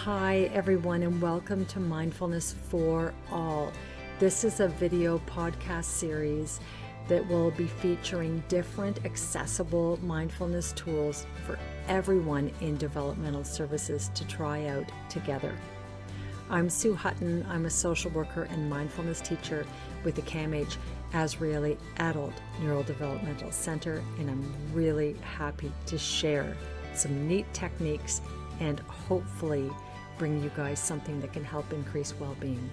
Hi everyone, and welcome to Mindfulness for All. This is a video podcast series that will be featuring different accessible mindfulness tools for everyone in developmental services to try out together. I'm Sue Hutton. I'm a social worker and mindfulness teacher with the CAMH Azrieli Adult Neurodevelopmental Center, and I'm really happy to share some neat techniques and hopefully bring you guys something that can help increase well-being.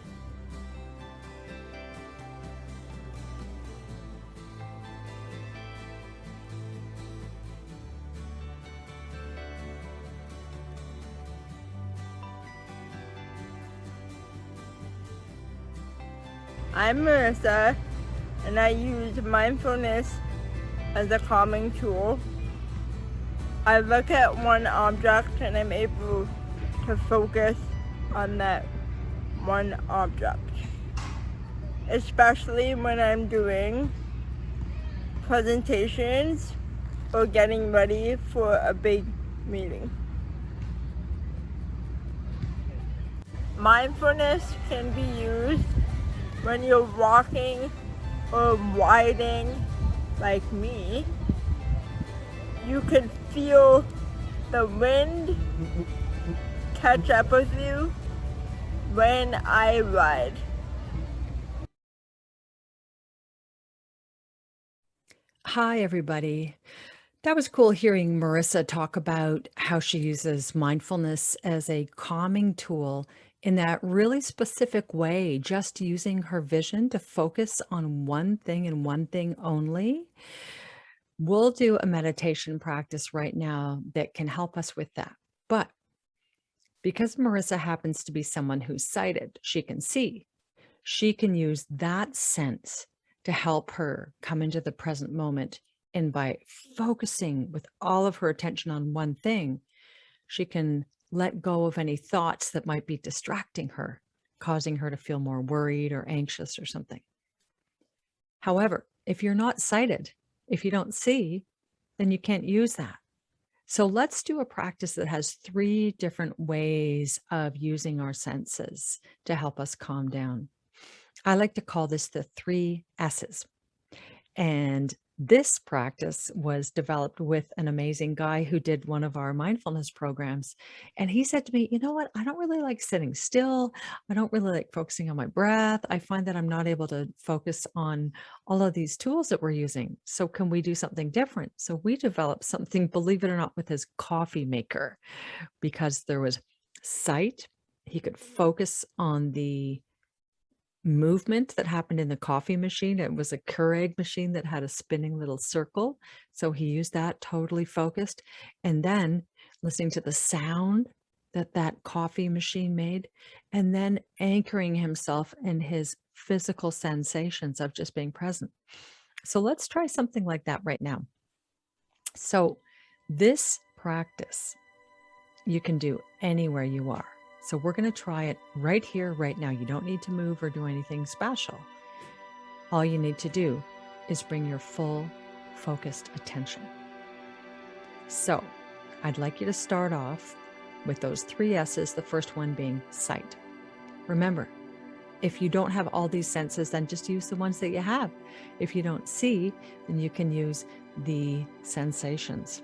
I'm Marissa, and I use mindfulness as a calming tool. I look at one object and I'm able to focus on that one object, especially when I'm doing presentations or getting ready for a big meeting. Mindfulness can be used when you're walking or riding like me. You can feel the wind catch up with you when I ride. Hi everybody. That was cool hearing Marissa talk about how she uses mindfulness as a calming tool in that really specific way, just using her vision to focus on one thing and one thing only. We'll do a meditation practice right now that can help us with that. But because Marissa happens to be someone who's sighted, she can see. She can use that sense to help her come into the present moment. And by focusing with all of her attention on one thing, she can let go of any thoughts that might be distracting her, causing her to feel more worried or anxious or something. However, if you're not sighted, if you don't see, then you can't use that. So let's do a practice that has 3 different ways of using our senses to help us calm down. I like to call this the 3 S's. And this practice was developed with an amazing guy who did one of our mindfulness programs. And he said to me, you know what? I don't really like sitting still. I don't really like focusing on my breath. I find that I'm not able to focus on all of these tools that we're using. So can we do something different? So we developed something, believe it or not, with his coffee maker, because there was sight. He could focus on the movement that happened in the coffee machine. It was a Keurig machine that had a spinning little circle. So he used that, totally focused. And then listening to the sound that that coffee machine made, and then anchoring himself in his physical sensations of just being present. So let's try something like that right now. So this practice you can do anywhere you are. So we're going to try it right here, right now. You don't need to move or do anything special. All you need to do is bring your full focused attention. So I'd like you to start off with those 3 S's, the first one being sight. Remember, if you don't have all these senses, then just use the ones that you have. If you don't see, then you can use the sensations.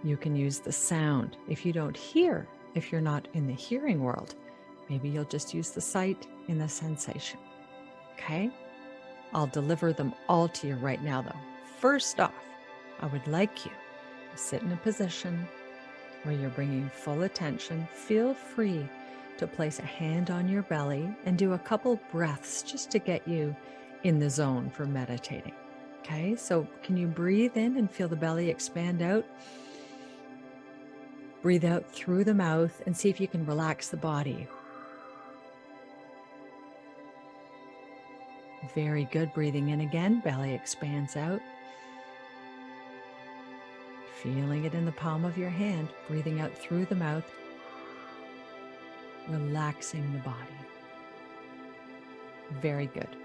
You can use the sound. If you don't hear, if you're not in the hearing world, maybe you'll just use the sight and the sensation. Okay? I'll deliver them all to you right now, though. First off, I would like you to sit in a position where you're bringing full attention. Feel free to place a hand on your belly and do a couple breaths just to get you in the zone for meditating. Okay? So can you breathe in and feel the belly expand out? Breathe out through the mouth and see if you can relax the body. Very good. Breathing in again, belly expands out. Feeling it in the palm of your hand, breathing out through the mouth, relaxing the body. Very good.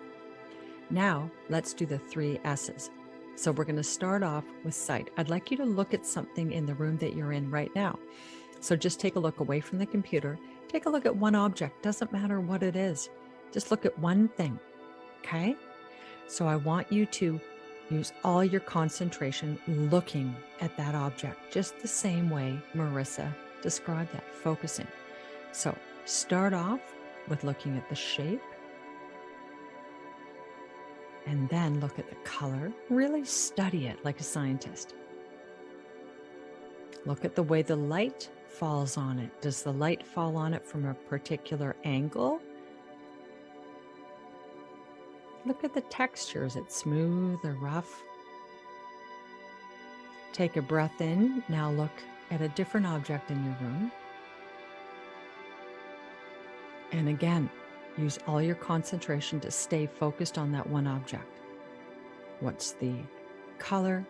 Now let's do the 3 S's. So we're going to start off with sight. I'd like you to look at something in the room that you're in right now. So just take a look away from the computer Take a look at one object. Doesn't matter what it is. Just look at one thing, okay? So I want you to use all your concentration looking at that object, just the same way Marissa described that, focusing. So start off with looking at the shape, and then look at the color. Really study it like a scientist. Look at the way the light falls on it. Does the light fall on it from a particular angle? Look at the texture. Is it smooth or rough? Take a breath in. Now look at a different object in your room. And again, use all your concentration to stay focused on that one object. What's the color?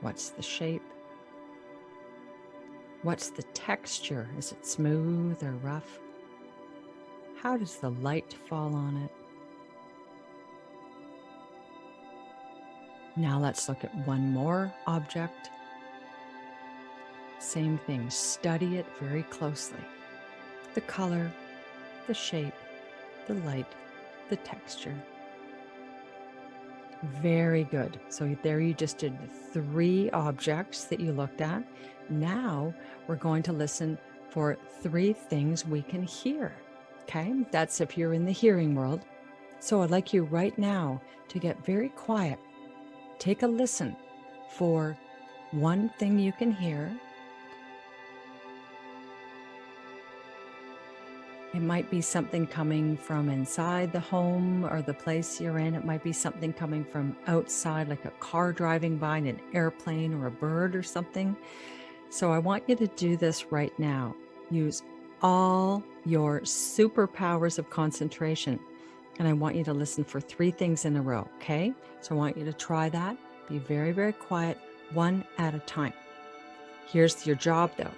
What's the shape? What's the texture? Is it smooth or rough? How does the light fall on it? Now let's look at one more object. Same thing, study it very closely. The color, the shape, the light, the texture. Very good. So there you just did 3 objects that you looked at. Now we're going to listen for 3 things we can hear. Okay, that's if you're in the hearing world. So I'd like you right now to get very quiet. Take a listen for one thing you can hear. It might be something coming from inside the home or the place you're in. It might be something coming from outside, like a car driving by, an airplane or a bird or something. So I want you to do this right now. Use all your superpowers of concentration. And I want you to listen for 3 things in a row, okay? So I want you to try that. Be very, very quiet, one at a time. Here's your job though.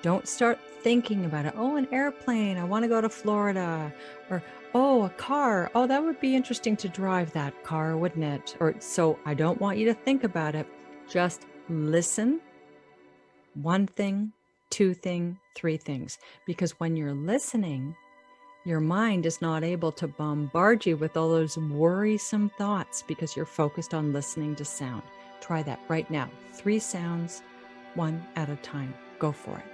Don't start thinking about it. Oh, an airplane. I want to go to Florida. Or, oh, a car. Oh, that would be interesting to drive that car, wouldn't it? Or so I don't want you to think about it. Just listen. 1 thing, 2 thing, 3 things. Because when you're listening, your mind is not able to bombard you with all those worrisome thoughts because you're focused on listening to sound. Try that right now. 3 sounds, 1 at a time. Go for it.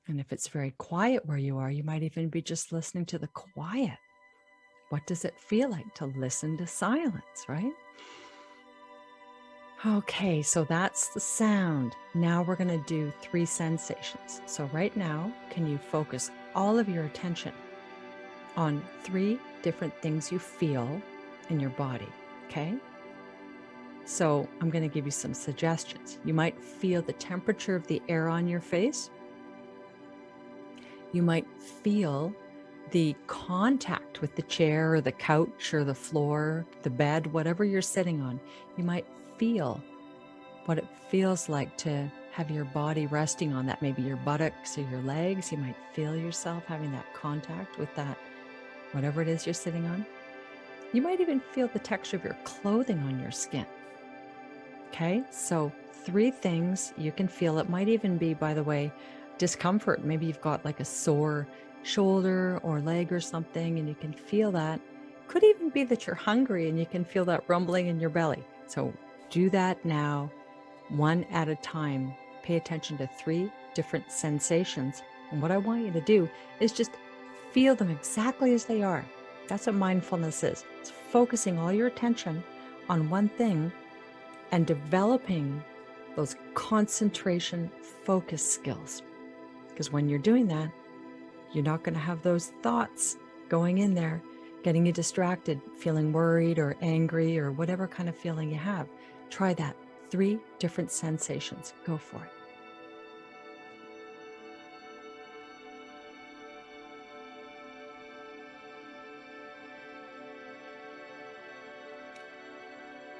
And if it's very quiet where you are, you might even be just listening to the quiet. What does it feel like to listen to silence, right? Okay, so that's the sound. Now we're going to do 3 sensations. So right now, can you focus all of your attention on 3 different things you feel in your body, okay? So I'm going to give you some suggestions. You might feel the temperature of the air on your face. You might feel the contact with the chair or the couch or the floor, the bed, whatever you're sitting on. You might feel what it feels like to have your body resting on that, maybe your buttocks or your legs. You might feel yourself having that contact with that, whatever it is you're sitting on. You might even feel the texture of your clothing on your skin. Okay, so 3 things you can feel. It might even be, by the way, discomfort. Maybe you've got like a sore shoulder or leg or something, and you can feel that. Could even be that you're hungry and you can feel that rumbling in your belly. So do that now, 1 at a time. Pay attention to 3 different sensations. And what I want you to do is just feel them exactly as they are. That's what mindfulness is. It's focusing all your attention on one thing and developing those concentration focus skills. Because when you're doing that, you're not going to have those thoughts going in there, getting you distracted, feeling worried or angry or whatever kind of feeling you have. Try that. 3 different sensations. Go for it.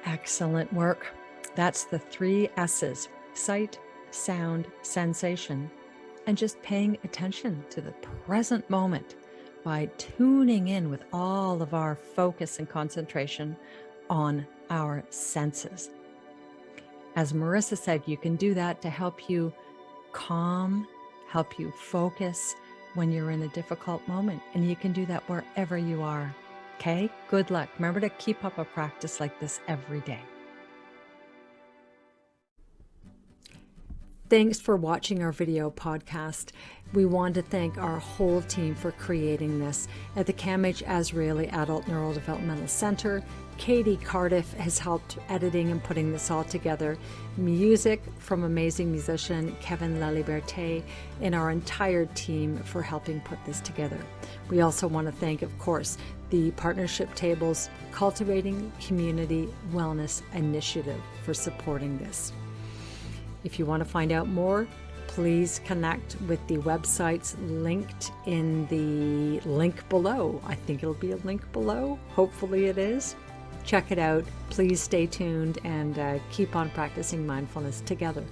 Excellent work. That's the 3 S's: sight, sound, sensation, and just paying attention to the present moment. by tuning in with all of our focus and concentration on our senses. As Marissa said, you can do that to help you calm, help you focus when you're in a difficult moment. And you can do that wherever you are. Okay? Good luck. Remember to keep up a practice like this every day. Thanks for watching our video podcast. We want to thank our whole team for creating this. At the CAMH Azrieli Adult Neurodevelopmental Center, Katie Cardiff has helped editing and putting this all together. Music from amazing musician Kevin Laliberté and our entire team for helping put this together. We also want to thank, of course, the Partnership Table's Cultivating Community Wellness Initiative for supporting this. If you want to find out more, please connect with the websites linked in the link below. I think it'll be a link below. Hopefully it is. Check it out. Please stay tuned and keep on practicing mindfulness together.